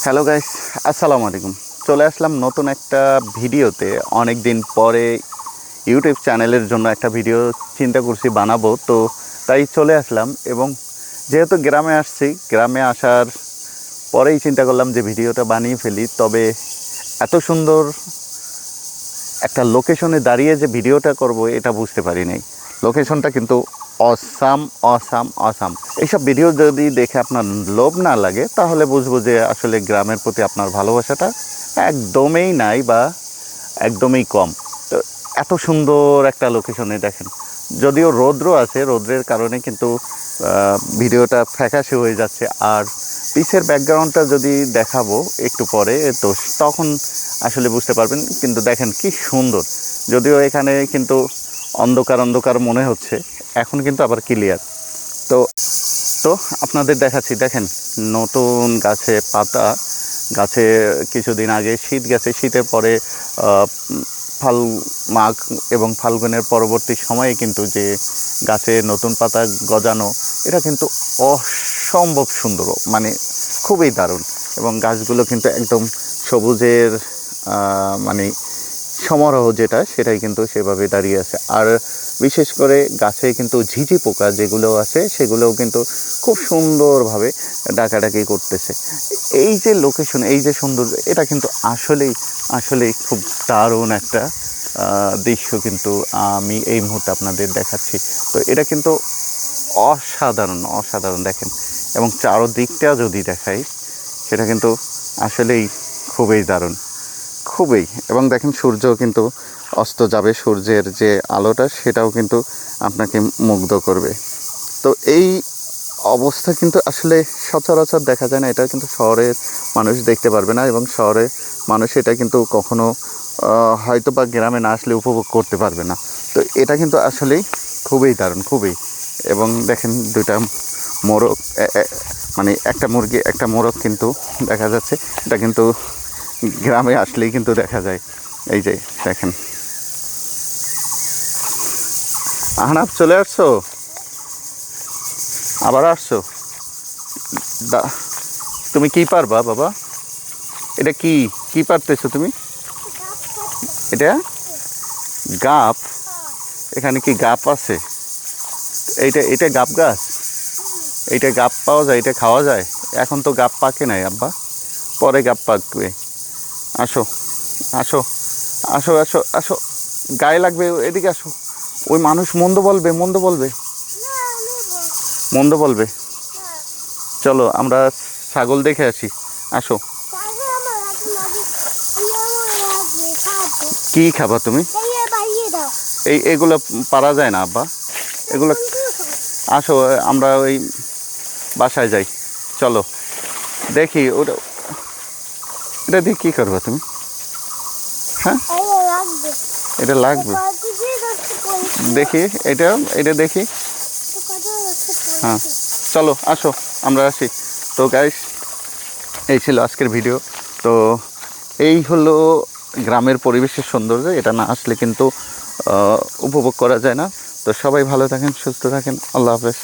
Hello guys, আসসালামু আলাইকুম। চলে আসলাম নতুন একটা ভিডিওতে। অনেক দিন পরে ইউটিউব চ্যানেলের জন্য একটা ভিডিও চিন্তা করছি বানাবো, তো তাই চলে আসলাম। এবং যেহেতু গ্রামে আসছি, গ্রামে আসার পরেই চিন্তা করলাম যে ভিডিওটা বানিয়ে ফেলি। তবে এত সুন্দর একটা লোকেশনে দাঁড়িয়ে যে ভিডিওটা করব এটা বুঝতে পারি নাই। লোকেশনটা কিন্তু অসাম অসাম অসাম। এইসব ভিডিও যদি দেখে আপনার লোভ না লাগে তাহলে বুঝবো যে আসলে গ্রামের প্রতি আপনার ভালোবাসাটা একদমই নাই বা একদমই কম। তো এত সুন্দর একটা লোকেশনে দেখেন, যদিও রৌদ্র আছে, রৌদ্রের কারণে কিন্তু ভিডিওটা ফ্যাকাশে হয়ে যাচ্ছে। আর পিছের ব্যাকগ্রাউন্ডটা যদি দেখাবো একটু পরে, তো তখন আসলে বুঝতে পারবেন। কিন্তু দেখেন কি সুন্দর, যদিও এখানে কিন্তু অন্ধকার অন্ধকার মনে হচ্ছে, এখন কিন্তু আবার ক্লিয়ার। তো তো আপনাদের দেখাচ্ছি, দেখেন নতুন গাছে পাতা, গাছে কিছুদিন আগে শীত গেছে, শীতের পরে ফাল মাঘ এবং ফাল্গুনের পরবর্তী সময়ে কিন্তু যে গাছে নতুন পাতা গজানো, এটা কিন্তু অসম্ভব সুন্দর, মানে খুবই দারুণ। এবং গাছগুলো কিন্তু একদম সবুজের মানে সমারোহ যেটা, সেটাই কিন্তু সেভাবে দাঁড়িয়ে আছে। আর বিশেষ করে গাছে কিন্তু ঝিঝি পোকা যেগুলো আছে সেগুলোও কিন্তু খুব সুন্দরভাবে ডাকাডাকি করতেছে। এই যে লোকেশন, এই যে সৌন্দর্য, এটা কিন্তু আসলেই খুব দারুণ একটা দৃশ্য কিন্তু আমি এই মুহূর্তে আপনাদের দেখাচ্ছি। তো এটা কিন্তু অসাধারণ দেখেন। এবং চারদিকটা যদি দেখাই, সেটা কিন্তু আসলেই খুবই দারুণ, খুবই। এবং দেখেন সূর্য কিন্তু অস্ত যাবে, সূর্যের যে আলোটা সেটাও কিন্তু আপনাকে মুগ্ধ করবে। তো এই অবস্থা কিন্তু আসলে সচরাচর দেখা যায় না। এটা কিন্তু শহরের মানুষ দেখতে পারবে না, এবং শহরের মানুষ এটা কিন্তু কখনো হয়তো বা গ্রামে না আসলে উপভোগ করতে পারবে না। তো এটা কিন্তু আসলেই খুবই দারুণ, খুবই। এবং দেখেন দুইটা মোরগ, মানে একটা মুরগি একটা মোরগ কিন্তু দেখা যাচ্ছে। এটা কিন্তু গ্রামে আসলেই কিন্তু দেখা যায়। এই যে দেখেন, আহনাফ চলে আসছো, আবার আসছো। তুমি কি পারবা বাবা? এটা কি কি পারতেছো তুমি? এটা গাপ? এখানে কি গাপ আছে? এটা গাপ গাছ? এইটা গাপ পাওয়া যায়, এটা খাওয়া যায়? এখন তো গাপ পাকে নাই আব্বা, পরে গাপ পাকবে। আসো আসো আসো, গায়ে লাগবে, এদিকে আসো। ওই মানুষ মন্দ বলবে। চলো আমরা ছাগল দেখে আসি, আসো। কি খাবা তুমি? এগুলো পারা যায় না আব্বা, এগুলো। আসো আমরা ওই বাসায় যাই, চলো দেখি ওটা। এটা দিয়ে কী করবা তুমি? হ্যাঁ, এটা লাগবে, দেখি এটা দেখি। হ্যাঁ চলো আসো, আমরা আসি। তো গাইস, এই ছিল আজকের ভিডিও। তো এই হলো গ্রামের পরিবেশের সৌন্দর্য, এটা না আসলে কিন্তু উপভোগ করা যায় না। তো সবাই ভালো থাকেন, সুস্থ থাকেন, আল্লাহ হাফেজ।